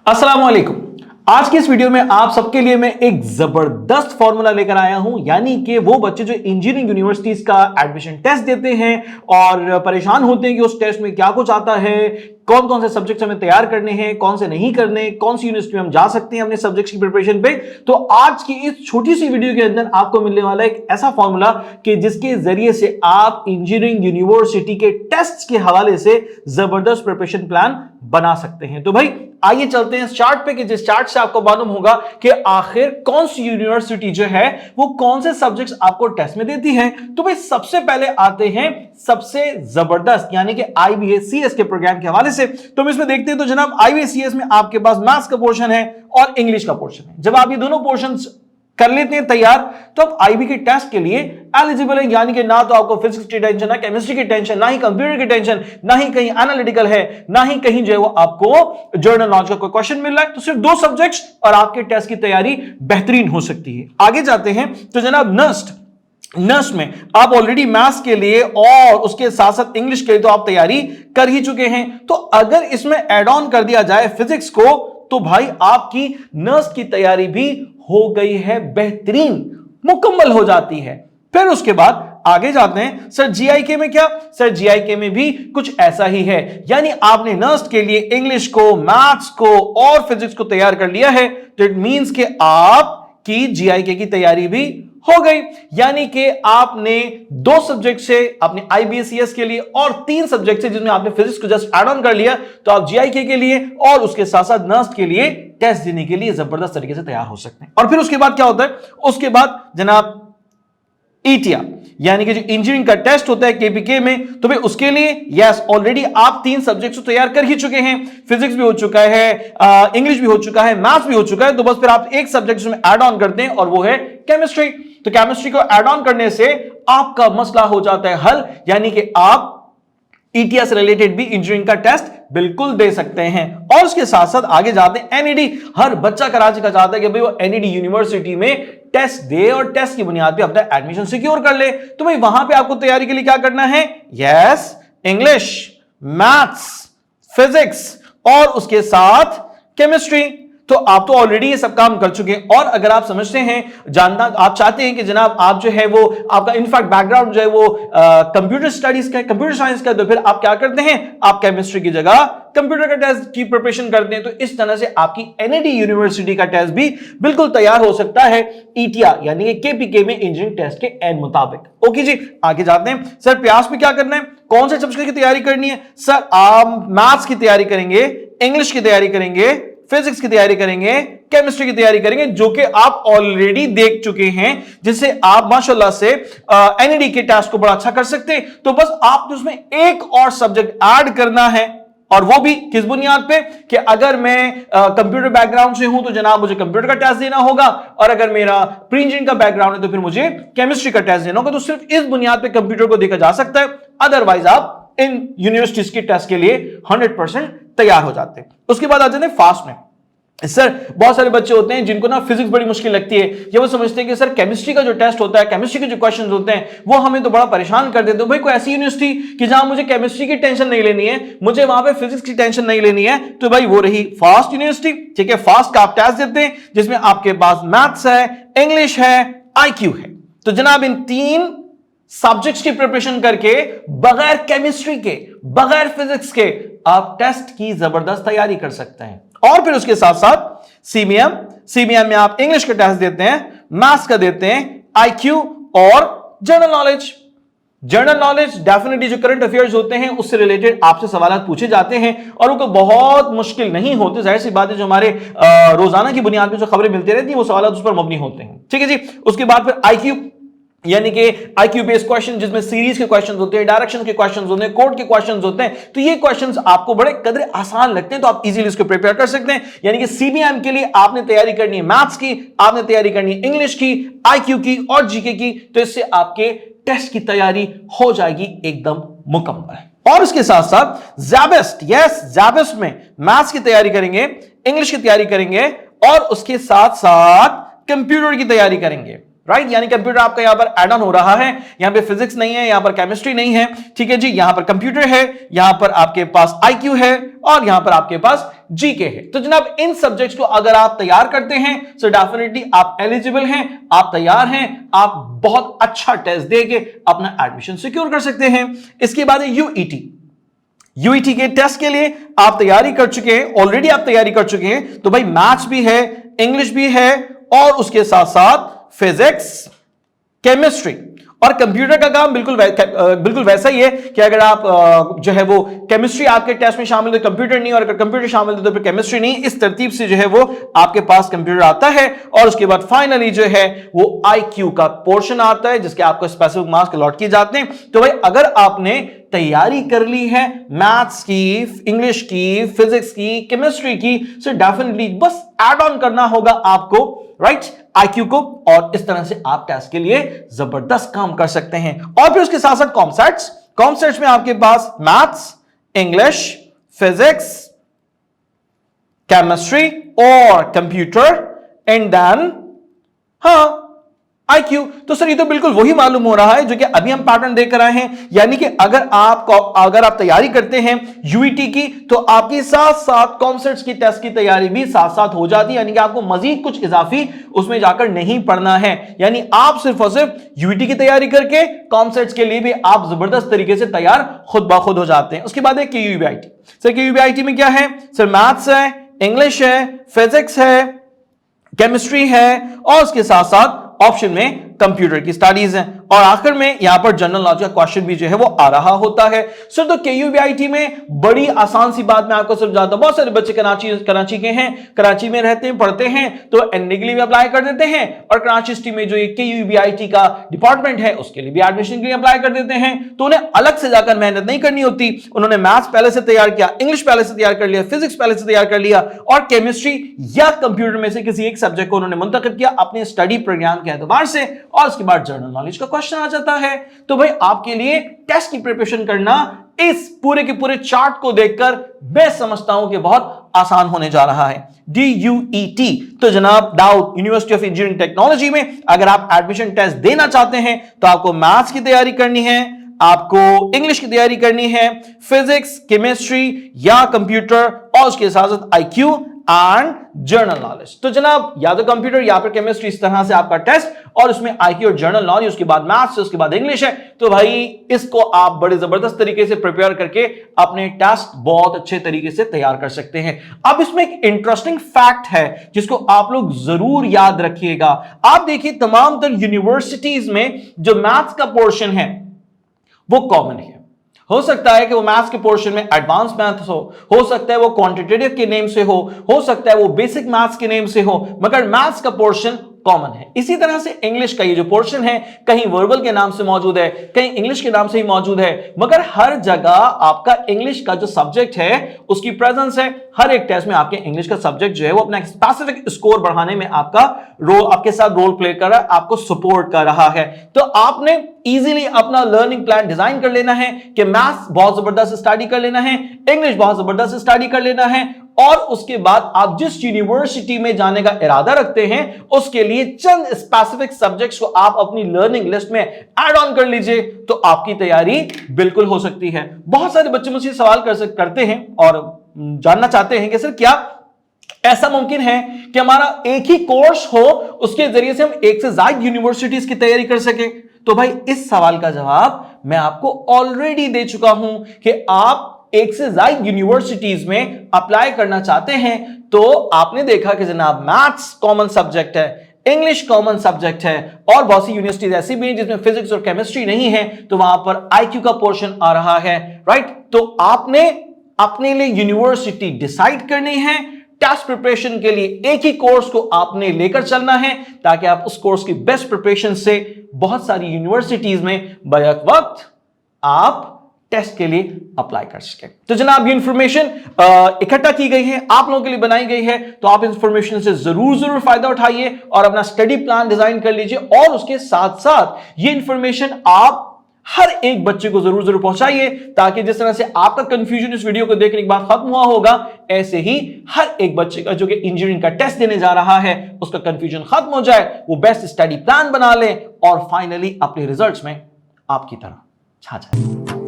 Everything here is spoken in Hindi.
अस्सलाम वालेकुम। आज की इस वीडियो में आप सबके लिए मैं एक जबरदस्त फॉर्मूला लेकर आया हूं, यानी कि वो बच्चे जो इंजीनियरिंग यूनिवर्सिटीज का एडमिशन टेस्ट देते हैं और परेशान होते हैं कि उस टेस्ट में क्या कुछ आता है, कौन कौन से सब्जेक्ट्स हमें तैयार करने हैं, कौन से नहीं करने, कौन सी यूनिवर्सिटी में हम जा सकते हैं अपने सब्जेक्ट्स की प्रिपरेशन पे। तो आज की इस छोटी सी वीडियो के अंदर आपको मिलने वाला एक ऐसा फॉर्मूला कि जिसके जरिए से आप इंजीनियरिंग यूनिवर्सिटी के टेस्ट के हवाले से जबरदस्त प्रिपरेशन प्लान बना सकते हैं। तो भाई आइए चलते हैं इस चार्ट पे कि जिस चार्ट से आपको मालूम होगा कि आखिर कौन सी यूनिवर्सिटी जो है वो कौन से सब्जेक्ट्स आपको टेस्ट में देती है। तो भाई सबसे पहले आते हैं सबसे जबरदस्त यानी कि IBACS के प्रोग्राम के हवाले से। तो हम इसमें देखते हैं तो जनाब IBACS में आपके पास मैथ्स का पोर्शन है और इंग्लिश का पोर्शन है। जब आप ये दोनों पोर्शन कर लेते हैं तैयार तो आप IB के टेस्ट के लिए एलिजिबल है, यानी कि ना तो आपको फिजिक्स की टेंशन, ना केमिस्ट्री की टेंशन, ना ही कंप्यूटर की टेंशन, ना ही कहीं एनालिटिकल है, ना ही कहीं जो है वो आपको जर्नल नॉलेज का कोई क्वेश्चन मिल रहा है। तो सिर्फ दो सब्जेक्ट्स और आपके टेस्ट की तैयारी बेहतरीन हो सकती है। आगे जाते हैं तो जनाब नर्स में आप ऑलरेडी मैथ्स के लिए और उसके साथ साथ इंग्लिश के लिए तो आप तैयारी कर ही चुके हैं। तो अगर इसमें एड ऑन कर दिया जाए फिजिक्स को तो भाई आपकी नर्स की तैयारी भी हो गई है, बेहतरीन मुकम्मल हो जाती है। फिर उसके बाद आगे जाते हैं सर GIK में क्या। सर GIK में भी कुछ ऐसा ही है, यानी आपने नर्स के लिए इंग्लिश को, मैथ्स को और फिजिक्स को तैयार कर लिया है। तो इट मींस कि आपकी GIK की तैयारी भी हो गई, यानी कि आपने दो सब्जेक्ट से अपने IBACS के लिए और तीन सब्जेक्ट से जिसमें आपने फिजिक्स को जस्ट ऐड ऑन कर लिया, तो आप GIK के लिए और उसके साथ साथ नर्स के लिए टेस्ट देने के लिए जबरदस्त तरीके से तैयार हो सकते हैं। और फिर उसके बाद क्या होता है, उसके बाद जनाब ETIA यानी कि जो इंजीनियरिंग का टेस्ट होता है KPK में, तो भाई उसके लिए यस ऑलरेडी आप तीन सब्जेक्ट्स तो तैयार कर ही चुके हैं। फिजिक्स भी हो चुका है, इंग्लिश भी हो चुका है, मैथ्स भी हो चुका है। तो बस फिर आप एक सब्जेक्ट में ऐड ऑन करते हैं और वो है केमिस्ट्री। तो केमिस्ट्री को ऐड ऑन करने से आपका मसला हो जाता है हल, यानी कि आप ETIA से रिलेटेड भी इंजीनियरिंग का टेस्ट बिल्कुल दे सकते हैं। और उसके साथ साथ आगे जाते हैं NED। हर बच्चा कराची का चाहता है कि भाई वो NED यूनिवर्सिटी में टेस्ट दे और टेस्ट की बुनियाद पे अपना एडमिशन सिक्योर कर ले। तो भाई वहां पे आपको तैयारी के लिए क्या करना है, यस इंग्लिश, मैथ्स, फिजिक्स और उसके साथ केमिस्ट्री। तो आप तो ऑलरेडी ये सब काम कर चुके हैं। और अगर आप समझते हैं, जानना आप चाहते हैं कि जनाब आप जो है वो आपका इनफैक्ट बैकग्राउंड जो है वो कंप्यूटर स्टडीज का, कंप्यूटर साइंस का, तो फिर आप क्या करते हैं, आप केमिस्ट्री की जगह कंप्यूटर का टेस्ट की प्रिपरेशन करते हैं। तो इस तरह से आपकी NED यूनिवर्सिटी का टेस्ट भी बिल्कुल तैयार हो सकता है ETIA यानी कि KPK में इंजीनियरिंग टेस्ट के एन मुताबिक। ओके जी, आगे जाते हैं। सर प्रयास में क्या करना है, कौन से सब्जेक्ट की तैयारी करनी है। सर आप मैथ्स की तैयारी करेंगे, इंग्लिश की तैयारी करेंगे, फिजिक्स की तैयारी करेंगे, केमिस्ट्री की तैयारी करेंगे, जो कि आप ऑलरेडी देख चुके हैं, जिससे आप माशाल्लाह से NED के टेस्ट को बड़ा अच्छा कर सकते हैं। तो बस आपको उसमें एक और सब्जेक्ट ऐड करना है, और वो भी किस बुनियाद पे कि अगर मैं कंप्यूटर बैकग्राउंड से हूं तो जनाब मुझे कंप्यूटर का टेस्ट देना होगा, और अगर मेरा प्री इंजीनियरिंग का बैकग्राउंड है तो फिर मुझे केमिस्ट्री का टेस्ट देना होगा। तो सिर्फ इस बुनियाद पे कंप्यूटर को देखा जा सकता है, अदरवाइज आप इन यूनिवर्सिटीज के टेस्ट के लिए 100% तैयार हो जाते हैं। उसके बाद आ जाते हैं फास्ट में। सर बहुत सारे बच्चे होते हैं जिनको ना फिजिक्स बड़ी मुश्किल लगती है, ये वो समझते हैं कि सर केमिस्ट्री का जो टेस्ट होता है, केमिस्ट्री के जो क्वेश्चंस होते हैं वो हमें तो बड़ा परेशान कर देते हैं। भाई कोई ऐसी यूनिवर्सिटी कि जहां मुझे केमिस्ट्री की टेंशन नहीं लेनी है, मुझे वहां पे फिजिक्स की टेंशन नहीं लेनी है, तो भाई वो रही फास्ट यूनिवर्सिटी। ठीक है, फास्ट का आप टेस्ट देते हैं जिसमें आपके पास मैथ्स है, इंग्लिश है, IQ है। तो जनाब इन तीन सब्जेक्ट्स की प्रिपरेशन करके बगैर केमिस्ट्री के, बगैर फिजिक्स के आप टेस्ट की जबरदस्त तैयारी कर सकते हैं। और फिर उसके साथ साथ CBM में आप इंग्लिश का टेस्ट देते हैं, मैथ्स का देते हैं, IQ और जनरल नॉलेज डेफिनेटली जो करंट अफेयर्स होते हैं उससे रिलेटेड आपसे सवाल पूछे जाते हैं और उनको बहुत मुश्किल नहीं होते। जाहिर सी बात है, जो हमारे रोजाना की बुनियाद पर जो खबरें मिलती रहती हैं वो सवाल उस पर मबनी होते हैं। ठीक है जी। उसके बाद फिर IQ यानी कि IQ बेस्ड क्वेश्चन, जिसमें सीरीज के क्वेश्चंस होते हैं, डायरेक्शन के क्वेश्चंस होते हैं, कोड के क्वेश्चंस होते हैं। तो ये क्वेश्चंस आपको बड़े कदरे आसान लगते हैं, तो आप इजीली इसको प्रिपेयर कर सकते हैं। यानी कि CBM के लिए आपने तैयारी करनी है मैथ्स की, आपने तैयारी करनी है इंग्लिश की, IQ की और GK की। तो इससे आपके टेस्ट की तैयारी हो जाएगी एकदम मुकम्मल। और उसके साथ साथ ज़ैबेस्ट में मैथ्स की तैयारी करेंगे, इंग्लिश की तैयारी करेंगे और उसके साथ साथ कंप्यूटर की तैयारी करेंगे। राइट, यानी कंप्यूटर आपका यहां पर एड ऑन हो रहा है, यहां पे फिजिक्स नहीं है, यहां पर केमिस्ट्री नहीं है, ठीक है जी, यहां पर कंप्यूटर है, यहां पर आपके पास आईक्यू है और यहां पर आपके पास जीके है। तो जनाब इन सब्जेक्ट्स को अगर आप तैयार करते हैं तो डेफिनेटली आप एलिजिबल हैं, आप तैयार हैं, आप बहुत अच्छा टेस्ट देके अपना एडमिशन सिक्योर कर सकते हैं। इसके बाद यूईटी, यूईटी के टेस्ट के लिए आप तैयारी कर चुके हैं, ऑलरेडी आप तैयारी कर चुके हैं, तो भाई मैथ्स भी है, इंग्लिश भी है और उसके साथ साथ फिजिक्स, केमिस्ट्री और कंप्यूटर का काम बिल्कुल वैसा ही है कि अगर आप जो है वो केमिस्ट्री आपके टेस्ट में शामिल है तो कंप्यूटर नहीं, और अगर कंप्यूटर शामिल है तो फिर केमिस्ट्री नहीं। इस तरतीब से जो है वो आपके पास कंप्यूटर आता है और उसके बाद फाइनली जो है वो आईक्यू का पोर्शन आता है जिसके आपको स्पेसिफिक मार्क्स अलॉट किए जाते हैं। तो भाई अगर आपने तैयारी कर ली है मैथ्स की, इंग्लिश की, फिजिक्स की, केमिस्ट्री की, सो डेफिनेटली बस ऐड ऑन करना होगा आपको, राइट, आईक्यू को, और इस तरह से आप टेस्ट के लिए जबरदस्त काम कर सकते हैं। और फिर उसके साथ साथ कॉमसेट्स में आपके पास मैथ्स, इंग्लिश, फिजिक्स, केमिस्ट्री और कंप्यूटर एंड देन आईक्यू। तो सर ये तो बिल्कुल वही मालूम हो रहा है जो कि अभी हम पैटर्न देख रहे हैं, यानी कि अगर आप तैयारी करते हैं यूईटी की तो आपके साथ साथ कॉमसेट्स की टेस्ट की तैयारी भी साथ साथ हो जाती है, यानी कि आपको मजीद कुछ इजाफी उसमें जाकर नहीं पढ़ना है, यानी आप सिर्फ और सिर्फ यूईटी की तैयारी करके कॉमसेट्स के लिए भी आप जबरदस्त तरीके से तैयार खुद ब खुद हो जाते हैं। उसके बाद है केयूबीआईटी। सर केयूबीआईटी में क्या है? सर मैथ्स है, इंग्लिश है, फिजिक्स है, केमिस्ट्री है और उसके साथ साथ ऑप्शन में कंप्यूटर की स्टडीज हैं और आखिर में यहां पर जनरल नॉलेज का क्वेश्चन भी जो है वो आ रहा होता है। सर तो केयूबीआईटी में बड़ी आसान सी बात मैं आपको समझाता हूं। बहुत सारे बच्चे कराची के हैं, कराची में रहते हैं, पढ़ते हैं, तो एनडी के लिए भी अप्लाई कर देते हैं और कराची सिटी में जो ये केयूबीआईटी का डिपार्टमेंट है उसके लिए भी एडमिशन के लिए अप्लाई कर देते हैं। तो उन्हें अलग से जाकर मेहनत नहीं करनी होती, उन्होंने मैथ्स पहले से तैयार किया, इंग्लिश पहले से तैयार कर लिया, फिजिक्स पहले से तैयार कर लिया और केमिस्ट्री या कंप्यूटर में से किसी एक सब्जेक्ट को उन्होंने मुंतखब किया अपने स्टडी प्रोग्राम के एतबार से और उसके बाद जनरल नॉलेज का क्वेश्चन आ जाता है। तो भाई आपके लिए टेस्ट की प्रिपरेशन करना इस पूरे के पूरे चार्ट को देखकर मैं समझता हूं कि बहुत आसान होने जा रहा है। DUET, तो जनाब Dawood university of engineering technology में अगर आप एडमिशन टेस्ट देना चाहते हैं तो आपको मैथ्स की तैयारी करनी है, आपको इंग्लिश की तैयारी करनी है, फिजिक्स, केमिस्ट्री या कंप्यूटर और उसके साथ साथ आईक्यू एंड जर्नल नॉलेज। तो जनाब या तो कंप्यूटर या फिर केमिस्ट्री, इस तरह से आपका टेस्ट और उसमें आईक्यू और जर्नल नॉलेज, उसके बाद मैथ्स, उसके बाद इंग्लिश है। तो भाई इसको आप बड़े जबरदस्त तरीके से प्रिपेयर करके अपने टेस्ट बहुत अच्छे तरीके से तैयार कर सकते हैं। अब इसमें एक इंटरेस्टिंग फैक्ट है जिसको आप लोग जरूर याद रखिएगा। आप देखिए तमाम तर यूनिवर्सिटीज में जो मैथ्स का पोर्शन है वो कॉमन है। हो सकता है कि वो मैथ्स के पोर्शन में एडवांस मैथ्स हो सकता है वो क्वांटिटेटिव के नेम से हो सकता है वो बेसिक मैथ्स के नेम से हो, मगर मैथ्स का पोर्शन कॉमन है। इसी तरह से इंग्लिश का ये जो पोर्शन है कहीं वर्बल के नाम से मौजूद है, कहीं इंग्लिश के नाम से ही मौजूद है, मगर हर जगह आपका इंग्लिश का जो सब्जेक्ट है उसकी प्रेजेंस है। हर एक टेस्ट में आपके इंग्लिश का सब्जेक्ट जो है वो अपना स्पेसिफिक स्कोर बढ़ाने में आपका रोल, आपके साथ रोल प्ले कर रहा है, आपको सपोर्ट कर रहा है। तो आपने इजीली अपना लर्निंग प्लान डिजाइन कर लेना है कि मैथ्स बहुत जबरदस्त स्टडी कर लेना है, इंग्लिश बहुत जबरदस्त स्टडी कर लेना है और उसके बाद आप जिस यूनिवर्सिटी में जाने का इरादा रखते हैं उसके लिए चंद स्पेसिफिक सब्जेक्ट्स को आप अपनी लर्निंग लिस्ट में ऐड ऑन कर लीजिए, तो आपकी तैयारी बिल्कुल हो सकती है। बहुत सारे बच्चे मुझसे सवाल करते हैं और जानना चाहते हैं कि सर क्या ऐसा मुमकिन है कि हमारा एक ही कोर्स हो उसके जरिए से हम एक से ज्यादा यूनिवर्सिटीज की तैयारी कर सके? तो भाई इस सवाल का जवाब मैं आपको ऑलरेडी दे चुका हूं कि आप एक से ज्यादा यूनिवर्सिटीज में अप्लाई करना चाहते हैं तो आपने देखा कि जनाब मैथ्स कॉमन सब्जेक्ट है, इंग्लिश कॉमन सब्जेक्ट है और बहुत सी यूनिवर्सिटीज ऐसी भी हैं जिसमें फिजिक्स और केमिस्ट्री नहीं है, तो वहां पर आईक्यू का पोर्शन आ रहा है, राइट। तो आपने अपने लिए यूनिवर्सिटी डिसाइड करनी है, टेस्ट प्रिपरेशन के लिए एक ही कोर्स को आपने लेकर चलना है ताकि आप उस कोर्स की बेस्ट प्रिपरेशन से बहुत सारी यूनिवर्सिटीज में बैक वक्त आप टेस्ट के लिए अप्लाई कर सके। तो जनाब ये इंफॉर्मेशन इकट्ठा की गई है, आप लोगों के लिए बनाई गई है, तो आप इंफॉर्मेशन से जरूर फायदा उठाइए और अपना स्टडी प्लान डिजाइन कर लीजिए और उसके साथ साथ ये इंफॉर्मेशन आप हर एक बच्चे को जरूर जरूर पहुंचाइए, ताकि जिस तरह से आपका कंफ्यूजन इस वीडियो को देखने के बाद खत्म हुआ होगा, ऐसे ही हर एक बच्चे का जो कि इंजीनियरिंग का टेस्ट देने जा रहा है उसका कंफ्यूजन खत्म हो जाए, वो बेस्ट स्टडी प्लान बना ले और फाइनली अपने रिजल्ट्स में आपकी तरह छा जाए।